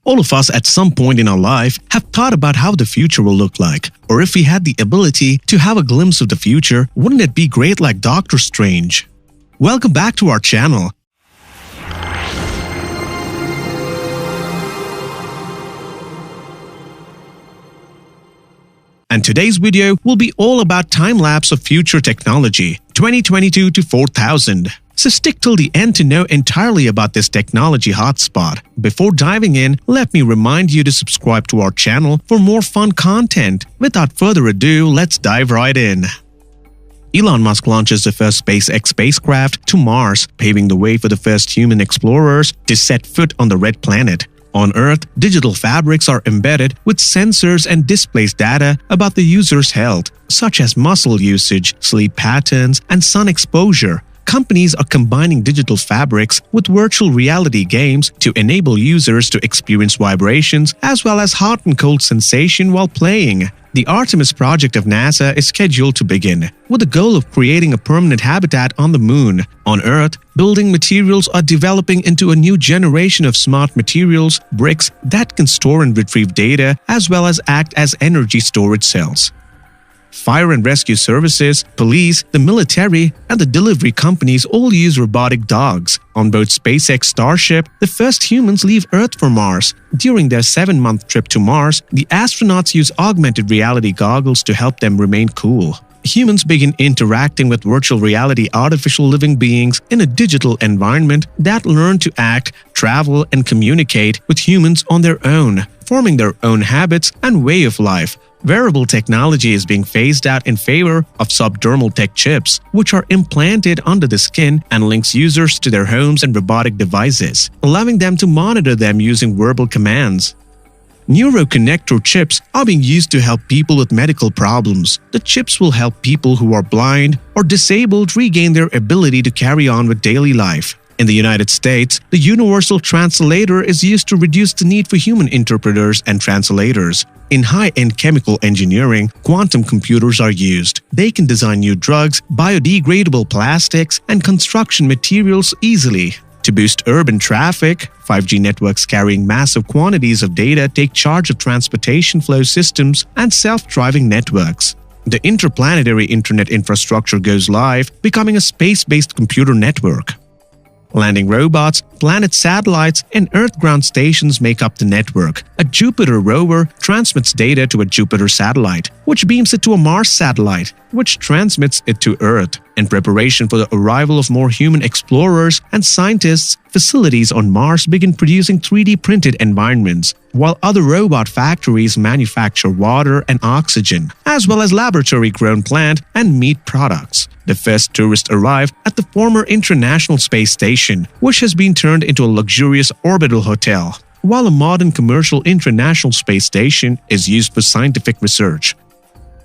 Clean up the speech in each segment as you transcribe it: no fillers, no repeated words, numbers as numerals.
All of us at some point in our life have thought about how the future will look like. Or if we had the ability to have a glimpse of the future, wouldn't it be great like Doctor Strange? Welcome back to our channel. And today's video will be all about time-lapse of future technology, 2022 to 4000. So stick till the end to know entirely about this technology hotspot. Before diving in, let me remind you to subscribe to our channel for more fun content. Without further ado, let's dive right in. Elon Musk launches the first SpaceX spacecraft to Mars, paving the way for the first human explorers to set foot on the red planet. On Earth, digital fabrics are embedded with sensors and displays data about the user's health, such as muscle usage, sleep patterns, and sun exposure. Companies are combining digital fabrics with virtual reality games to enable users to experience vibrations as well as hot and cold sensation while playing. The Artemis project of NASA is scheduled to begin, with the goal of creating a permanent habitat on the Moon. On Earth, building materials are developing into a new generation of smart materials, bricks that can store and retrieve data as well as act as energy storage cells. Fire and rescue services, police, the military, and the delivery companies all use robotic dogs. On board SpaceX Starship, the first humans leave Earth for Mars. During their 7-month trip to Mars, the astronauts use augmented reality goggles to help them remain cool. Humans begin interacting with virtual reality artificial living beings in a digital environment that learn to act, travel, and communicate with humans on their own, forming their own habits and way of life. Wearable technology is being phased out in favor of subdermal tech chips, which are implanted under the skin and links users to their homes and robotic devices, allowing them to monitor them using verbal commands. Neuroconnector chips are being used to help people with medical problems. The chips will help people who are blind or disabled regain their ability to carry on with daily life. In the United States, the Universal Translator is used to reduce the need for human interpreters and translators. In high-end chemical engineering, quantum computers are used. They can design new drugs, biodegradable plastics, and construction materials easily. To boost urban traffic, 5G networks carrying massive quantities of data take charge of transportation flow systems and self-driving networks. The interplanetary internet infrastructure goes live, becoming a space-based computer network. Landing robots, planet satellites, and Earth ground stations make up the network. A Jupiter rover transmits data to a Jupiter satellite, which beams it to a Mars satellite, which transmits it to Earth. In preparation for the arrival of more human explorers and scientists, facilities on Mars begin producing 3D printed environments, while other robot factories manufacture water and oxygen, as well as laboratory-grown plant and meat products. The first tourists arrive at the former International Space Station, which has been turned into a luxurious orbital hotel, while a modern commercial International Space Station is used for scientific research.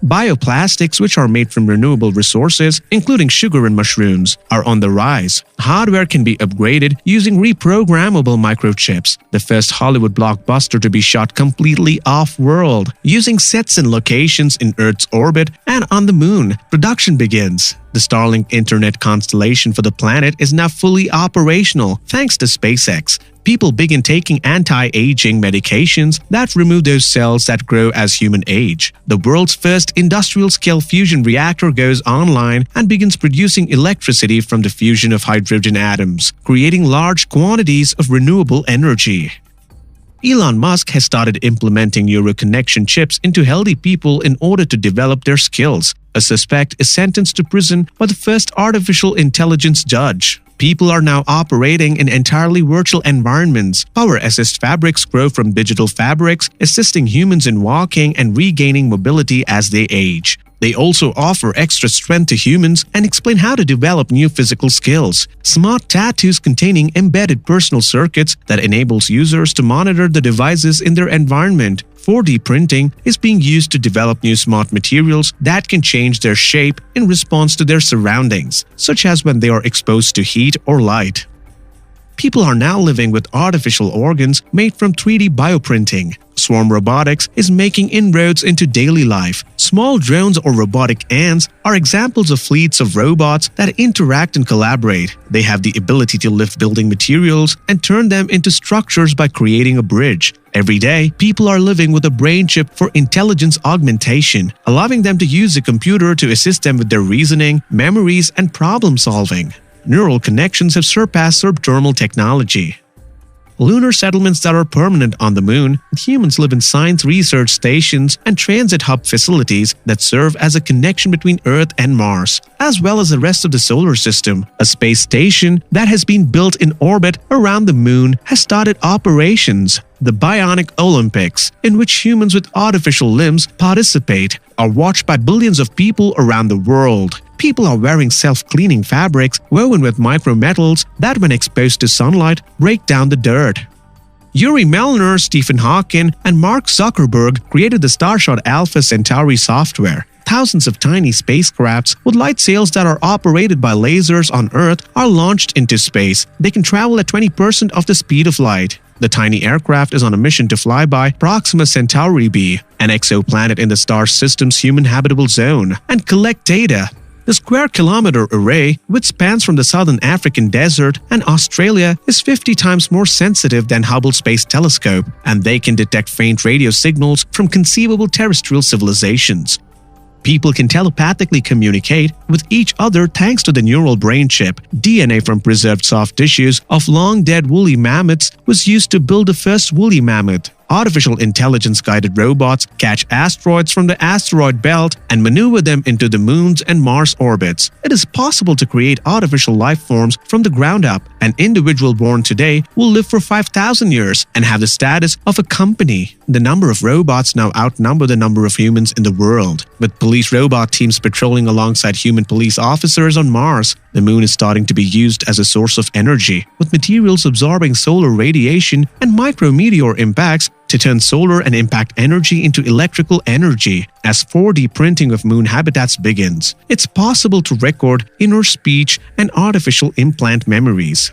Bioplastics, which are made from renewable resources, including sugar and mushrooms, are on the rise. Hardware can be upgraded using reprogrammable microchips, the first Hollywood blockbuster to be shot completely off-world, using sets and locations in Earth's orbit and on the Moon. Production begins. The Starlink internet constellation for the planet is now fully operational thanks to SpaceX. People begin taking anti-aging medications that remove those cells that grow as human age. The world's first industrial-scale fusion reactor goes online and begins producing electricity from the fusion of hydrogen atoms, creating large quantities of renewable energy. Elon Musk has started implementing neuroconnection chips into healthy people in order to develop their skills. A suspect is sentenced to prison by the first artificial intelligence judge. People are now operating in entirely virtual environments. Power assist fabrics grow from digital fabrics, assisting humans in walking and regaining mobility as they age. They also offer extra strength to humans and explain how to develop new physical skills. Smart tattoos containing embedded personal circuits that enables users to monitor the devices in their environment. 4D printing is being used to develop new smart materials that can change their shape in response to their surroundings, such as when they are exposed to heat or light. People are now living with artificial organs made from 3D bioprinting. Swarm robotics is making inroads into daily life. Small drones or robotic ants are examples of fleets of robots that interact and collaborate. They have the ability to lift building materials and turn them into structures by creating a bridge. Every day, people are living with a brain chip for intelligence augmentation, allowing them to use a computer to assist them with their reasoning, memories, and problem solving. Neural connections have surpassed subdermal technology. Lunar settlements that are permanent on the moon, humans live in science research stations and transit hub facilities that serve as a connection between Earth and Mars, as well as the rest of the solar system. A space station that has been built in orbit around the moon has started operations. The Bionic Olympics, in which humans with artificial limbs participate, are watched by billions of people around the world. People are wearing self-cleaning fabrics woven with micrometals that, when exposed to sunlight, break down the dirt. Yuri Milner, Stephen Hawking, and Mark Zuckerberg created the Starshot Alpha Centauri software. Thousands of tiny spacecrafts with light sails that are operated by lasers on Earth are launched into space. They can travel at 20% of the speed of light. The tiny aircraft is on a mission to fly by Proxima Centauri b, an exoplanet in the star system's human habitable zone, and collect data. The square-kilometer array, which spans from the southern African desert and Australia, is 50 times more sensitive than Hubble Space Telescope, and they can detect faint radio signals from conceivable terrestrial civilizations. People can telepathically communicate with each other thanks to the neural brain chip. DNA from preserved soft tissues of long-dead woolly mammoths was used to build the first woolly mammoth. Artificial intelligence-guided robots catch asteroids from the asteroid belt and maneuver them into the Moon's and Mars orbits. It is possible to create artificial life forms from the ground up. An individual born today will live for 5,000 years and have the status of a company. The number of robots now outnumber the number of humans in the world, with police robot teams patrolling alongside human police officers on Mars. The Moon is starting to be used as a source of energy, with materials absorbing solar radiation and micrometeor impacts to turn solar and impact energy into electrical energy. As 4D printing of moon habitats begins, it's possible to record inner speech and artificial implant memories.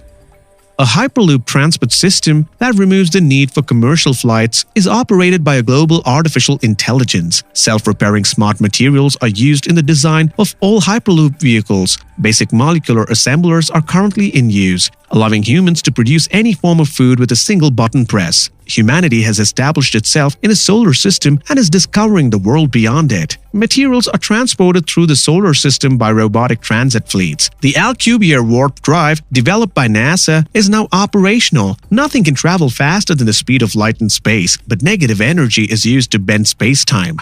A Hyperloop transport system that removes the need for commercial flights is operated by a global artificial intelligence. Self-repairing smart materials are used in the design of all Hyperloop vehicles. Basic molecular assemblers are currently in use, allowing humans to produce any form of food with a single button press. Humanity has established itself in a solar system and is discovering the world beyond it. Materials are transported through the solar system by robotic transit fleets. The Alcubierre warp drive, developed by NASA, is now operational. Nothing can travel faster than the speed of light in space, but negative energy is used to bend space-time.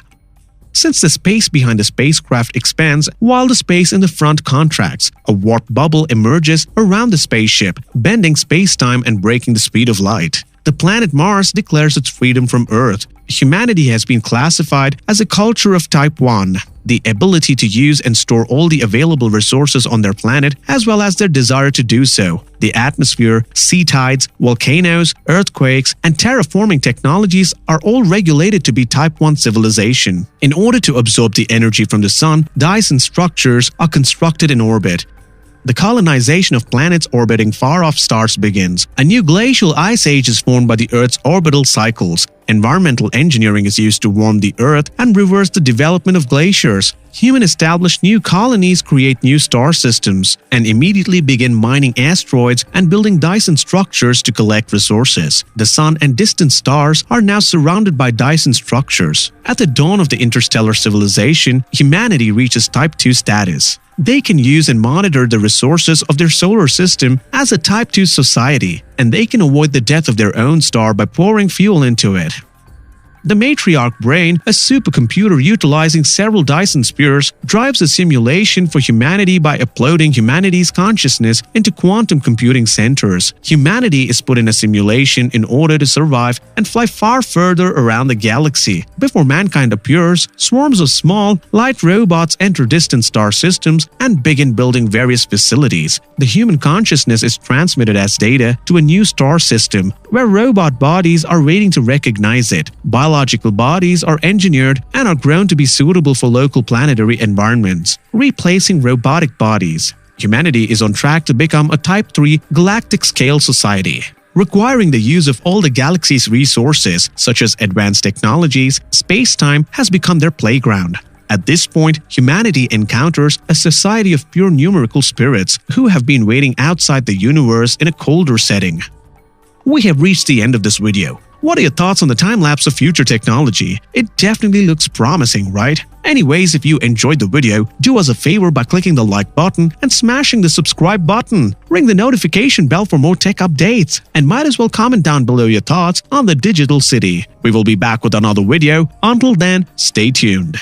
Since the space behind the spacecraft expands while the space in the front contracts, a warp bubble emerges around the spaceship, bending space-time and breaking the speed of light. The planet Mars declares its freedom from Earth. Humanity has been classified as a culture of Type 1. The ability to use and store all the available resources on their planet, as well as their desire to do so. The atmosphere, sea tides, volcanoes, earthquakes, and terraforming technologies are all regulated to be Type 1 civilization. In order to absorb the energy from the sun, Dyson structures are constructed in orbit. The colonization of planets orbiting far-off stars begins. A new glacial ice age is formed by the Earth's orbital cycles. Environmental engineering is used to warm the Earth and reverse the development of glaciers. Human-established new colonies create new star systems and immediately begin mining asteroids and building Dyson structures to collect resources. The Sun and distant stars are now surrounded by Dyson structures. At the dawn of the interstellar civilization, humanity reaches Type 2 status. They can use and monitor the resources of their solar system as a Type 2 society, and they can avoid the death of their own star by pouring fuel into it. The Matriarch Brain, a supercomputer utilizing several Dyson spheres, drives a simulation for humanity by uploading humanity's consciousness into quantum computing centers. Humanity is put in a simulation in order to survive and fly far further around the galaxy. Before mankind appears, swarms of small, light robots enter distant star systems and begin building various facilities. The human consciousness is transmitted as data to a new star system, where robot bodies are waiting to recognize it. Biological bodies are engineered and are grown to be suitable for local planetary environments, replacing robotic bodies. Humanity is on track to become a Type 3 galactic-scale society. requiring the use of all the galaxy's resources, such as advanced technologies. Space-time has become their playground. At this point, humanity encounters a society of pure numerical spirits who have been waiting outside the universe in a colder setting. We have reached the end of this video. What are your thoughts on the time-lapse of future technology? It definitely looks promising, right? Anyways, if you enjoyed the video, do us a favor by clicking the like button and smashing the subscribe button. Ring the notification bell for more tech updates, and might as well comment down below your thoughts on the digital city. We will be back with another video. Until then, stay tuned.